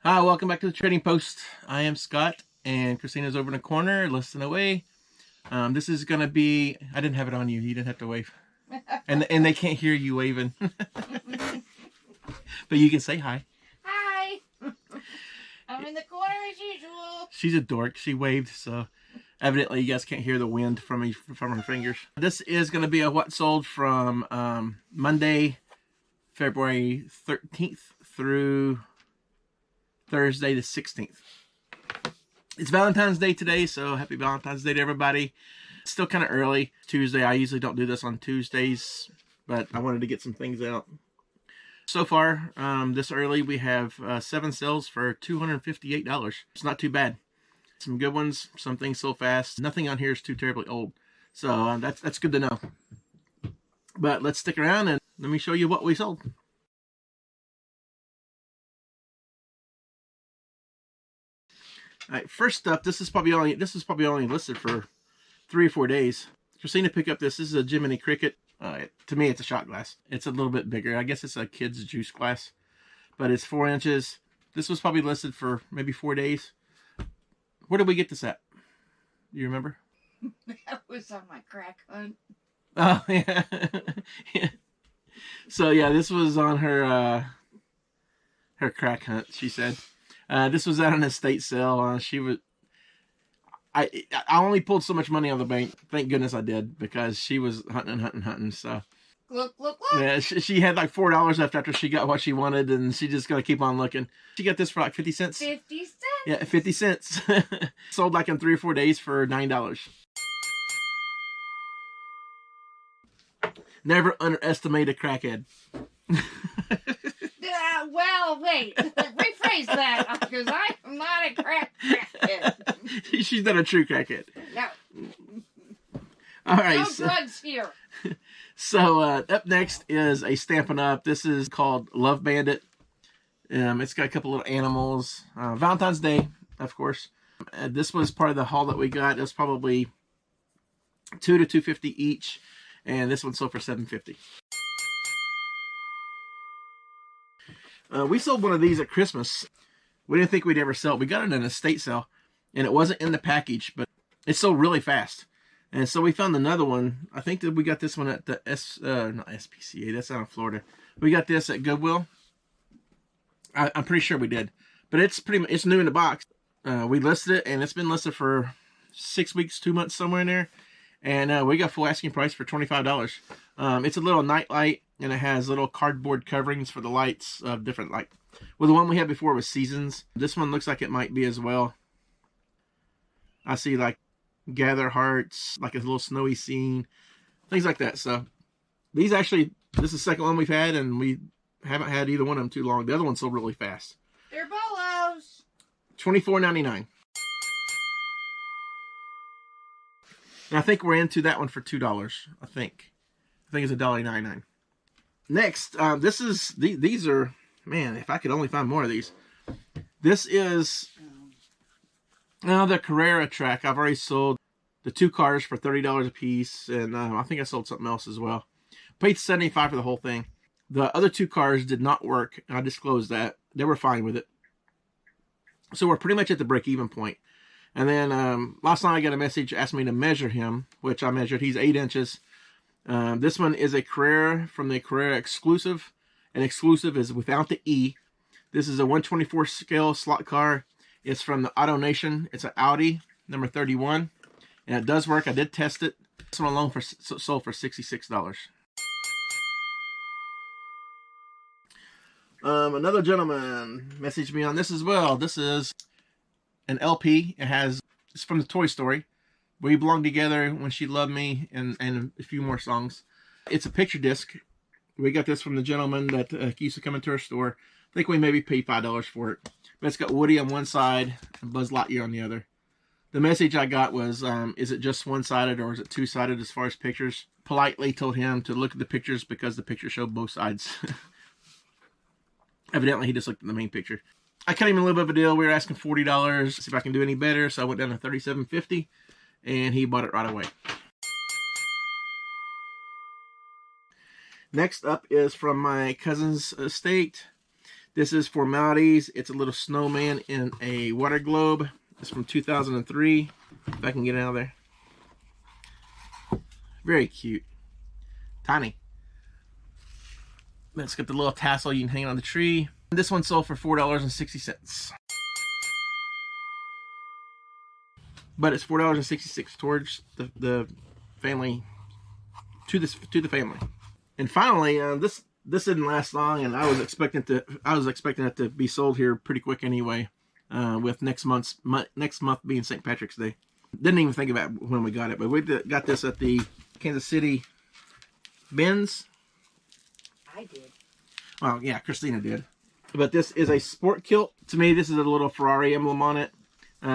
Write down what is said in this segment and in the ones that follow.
Hi, welcome back to the Trading Post. I am Scott, and Christina's over in the corner, listening away. This is going to be... I didn't have it on you. You didn't have to wave. And they can't hear you waving. But you can say hi. Hi. I'm in the corner as usual. She's a dork. She waved, so evidently you guys can't hear the wind from her fingers. This is going to be a what sold from Monday, February 13th through Thursday the 16th. It's Valentine's Day today, so happy Valentine's Day to everybody. It's still kind of early. Tuesday. I usually don't do this on Tuesdays, but I wanted to get some things out. So far, this early, we have 7 sales for $258. It's not too bad. Some good ones, some things sold fast. Nothing on here is too terribly old, so that's good to know. But let's stick around and let me show you what we sold. All right, first up, this is probably only listed for 3 or 4 days. Christina picked up this. This is a Jiminy Cricket. To me, it's a shot glass. It's a little bit bigger. I guess it's a kid's juice glass, but it's 4 inches. This was probably listed for maybe 4 days. Where did we get this at? Do you remember? That was on my crack hunt. Oh, yeah. Yeah. So, yeah, this was on her crack hunt, she said. This was at an estate sale. I only pulled so much money out of the bank. Thank goodness I did, because she was hunting. So Look. yeah, she had like $4 left after she got what she wanted, and she just gonna keep on looking. She got this for like 50 cents. 50 cents. Yeah, 50 cents. Sold like in 3 or 4 days for $9. Never underestimate a crackhead. Well, wait. Rephrase that, because I am not a crackhead. She's not a true crackhead. No. All right. No drugs here. So up next is a Stampin' Up. This is called Love Bandit. It's got a couple little animals. Valentine's Day, of course. This was part of the haul that we got. It was probably $2 to $2.50 each, and this one sold for $7.50. We sold one of these at Christmas. We didn't think we'd ever sell it. We got it in an estate sale, and it wasn't in the package, but it sold really fast. And so we found another one. I think that we got this one at the not SPCA. That's out of Florida. We got this at Goodwill. I'm pretty sure we did, but it's new in the box. We listed it, and it's been listed for 6 weeks, 2 months, somewhere in there. And we got full asking price for $25. It's a little night light, and it has little cardboard coverings for the lights of different light. Well, the one we had before was Seasons. This one looks like it might be as well. I see like Gather Hearts, like a little snowy scene, things like that. So these actually, this is the second one we've had, and we haven't had either one of them too long. The other one sold really fast. They're bolos. $24.99. And I think we're into that one for $2. I think it's $1.99. Next, these are, man, if I could only find more of these. This is the Carrera track. I've already sold the 2 cars for $30 a piece, and I think I sold something else as well. Paid $75 for the whole thing. The other 2 cars did not work. I disclosed that. They were fine with it. So we're pretty much at the break-even point. And then last night I got a message asking me to measure him, which I measured. He's 8 inches. This one is a Carrera from the Carrera Exclusive. And Exclusive is without the E. This is a 124 scale slot car. It's from the Auto Nation. It's an Audi, number 31. And it does work. I did test it. This one alone sold for $66. Another gentleman messaged me on this as well. This is an LP. It's from the Toy Story. We Belong Together, When She Loved Me, and a few more songs. It's a picture disc. We got this from the gentleman that used to come into our store. I think we maybe paid $5 for it. But it's got Woody on one side and Buzz Lightyear on the other. The message I got was, is it just one-sided or is it two-sided as far as pictures? Politely told him to look at the pictures because the picture showed both sides. Evidently, he just looked at the main picture. I cut him a little bit of a deal. We were asking $40. See if I can do any better. So I went down to $37.50, and he bought it right away. Next up is from my cousin's estate. This is Formalities. It's a little snowman in a water globe. It's from 2003. If I can get it out of there. Very cute. Tiny. It's got the little tassel you can hang on the tree. This one sold for $4.60. But it's $4.66 towards the family, to the family. And finally, this didn't last long, and I was expecting it to be sold here pretty quick anyway. With next month being St. Patrick's Day. Didn't even think about when we got it, but we got this at the Kansas City bins. I did. Well, yeah, Christina did. But this is a sport kilt. To me, this is a little Ferrari emblem on it.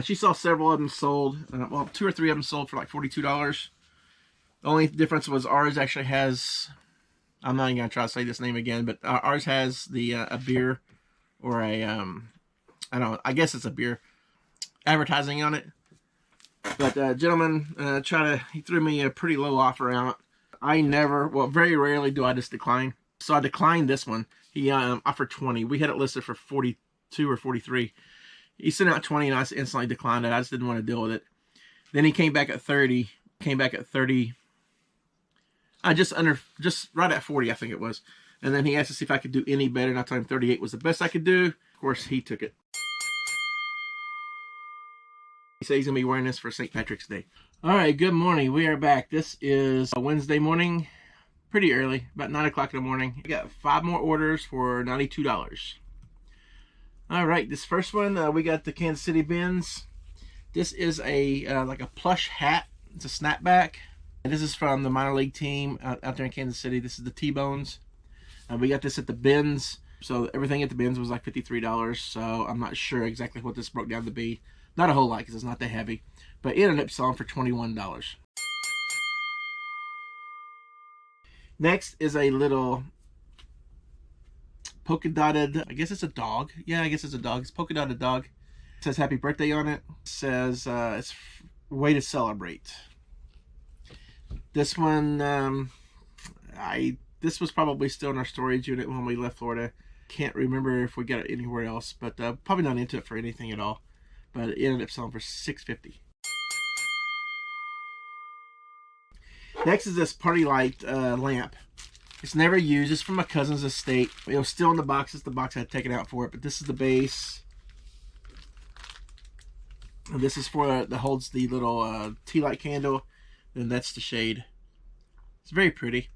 She saw several of them sold. Well, 2 or 3 of them sold for like $42. The only difference was ours actually has... I'm not even going to try to say this name again, but ours has the a beer or a... I guess it's a beer advertising on it. But gentleman, he threw me a pretty low offer out. Very rarely do I just decline. So I declined this one. He offered 20. We had it listed for 42 or 43. He sent out 20 and I instantly declined it. I just didn't want to deal with it. Then he came back at 30. Just right at 40, I think it was. And then he asked to see if I could do any better, and I told him 38 was the best I could do. Of course, he took it. He said he's going to be wearing this for St. Patrick's Day. All right, good morning. We are back. This is a Wednesday morning, pretty early, about 9 o'clock in the morning. We got 5 more orders for $92. All right, this first one, we got the Kansas City bins. This is like a plush hat. It's a snapback. And this is from the minor league team out there in Kansas City. This is the T-Bones. We got this at the bins. So everything at the bins was like $53. So I'm not sure exactly what this broke down to be. Not a whole lot because it's not that heavy. But it ended up selling for $21. Next is a little polka dotted, I guess it's a dog. Yeah, I guess it's a dog. It's a polka dotted dog. It says happy birthday on it. It says it's a way to celebrate. This one, this was probably still in our storage unit when we left Florida. Can't remember if we got it anywhere else, but probably not into it for anything at all. But it ended up selling for $6.50. Next is this party light lamp. It's never used. It's from my cousin's estate. It was still in the box. It's the box I had taken out for it. But this is the base. And this is for that holds the little tea light candle. And that's the shade. It's very pretty.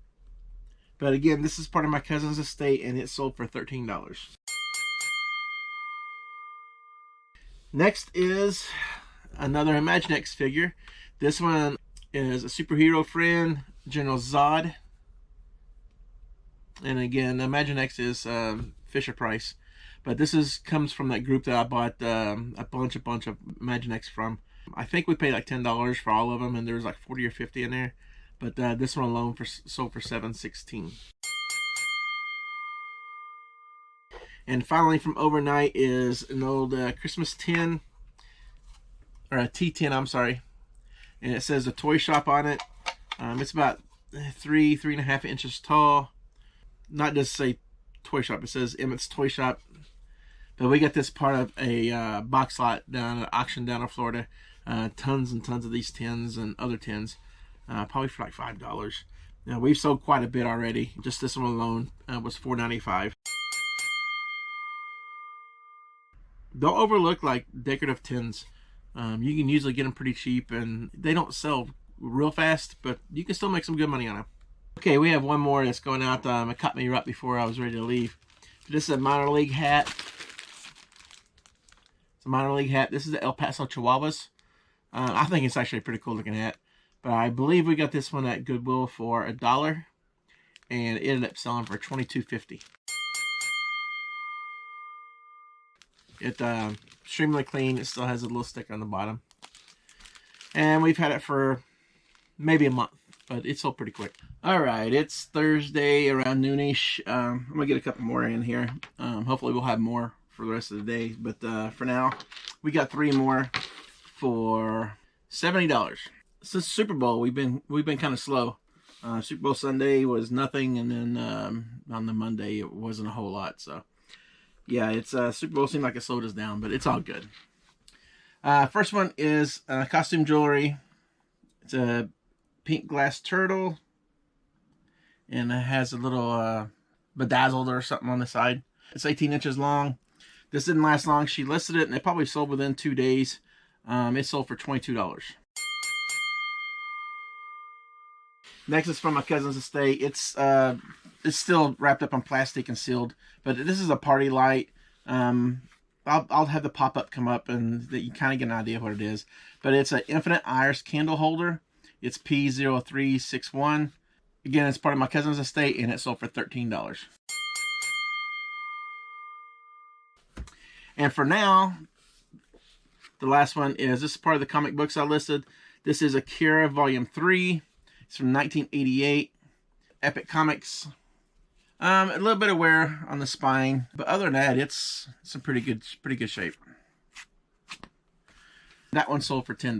But again, this is part of my cousin's estate, and it sold for $13. Next is another Imaginext figure. This one is a superhero friend, General Zod. And again, Imaginext is Fisher Price. But this comes from that group that I bought a bunch of Imaginext from. I think we paid like $10 for all of them, and there was like 40 or 50 in there. But this one alone sold for $7.16. And finally, from overnight is an old Christmas tin, or a tea tin, I'm sorry. And it says a toy shop on it. It's about 3.5 inches tall. Not just say toy shop, it says Emmett's Toy Shop. But we got this part of a box lot down at an auction down in Florida. Tons and tons of these tins and other tins. Probably for like $5. Now, we've sold quite a bit already. Just this one alone was $4.95. Don't overlook like decorative tins. You can usually get them pretty cheap, and they don't sell real fast, but you can still make some good money on them. Okay, we have one more that's going out. It caught me right before I was ready to leave. This is a minor league hat. It's a minor league hat. This is the El Paso Chihuahuas. I think it's actually a pretty cool looking hat. But I believe we got this one at Goodwill for $1, and it ended up selling for $22.50. It's extremely clean. It still has a little sticker on the bottom. And we've had it for maybe a month, but it sold pretty quick. Alright, it's Thursday around noonish. I'm going to get a couple more in here. Hopefully we'll have more for the rest of the day. But for now, we got 3 more for $70. Since Super Bowl, we've been kind of slow. Super Bowl Sunday was nothing, and then on the Monday it wasn't a whole lot. So Yeah, it's Super Bowl seemed like it slowed us down, but it's all good. First one is costume jewelry. It's a pink glass turtle, and it has a little bedazzled or something on the side. It's 18 inches long. This didn't last long. She listed it, and it probably sold within 2 days. It sold for $22. Next is from my cousin's estate. It's still wrapped up on plastic and sealed, but this is a party light. I'll have the pop-up come up, and that you kind of get an idea of what it is. But it's an infinite iris candle holder. It's P0361. Again, it's part of my cousin's estate, and it sold for $13. And for now, the last one is, this is part of the comic books I listed. This is Akira Volume 3. It's from 1988. Epic Comics. A little bit of wear on the spine, but other than that, it's in pretty good shape. That one sold for $10.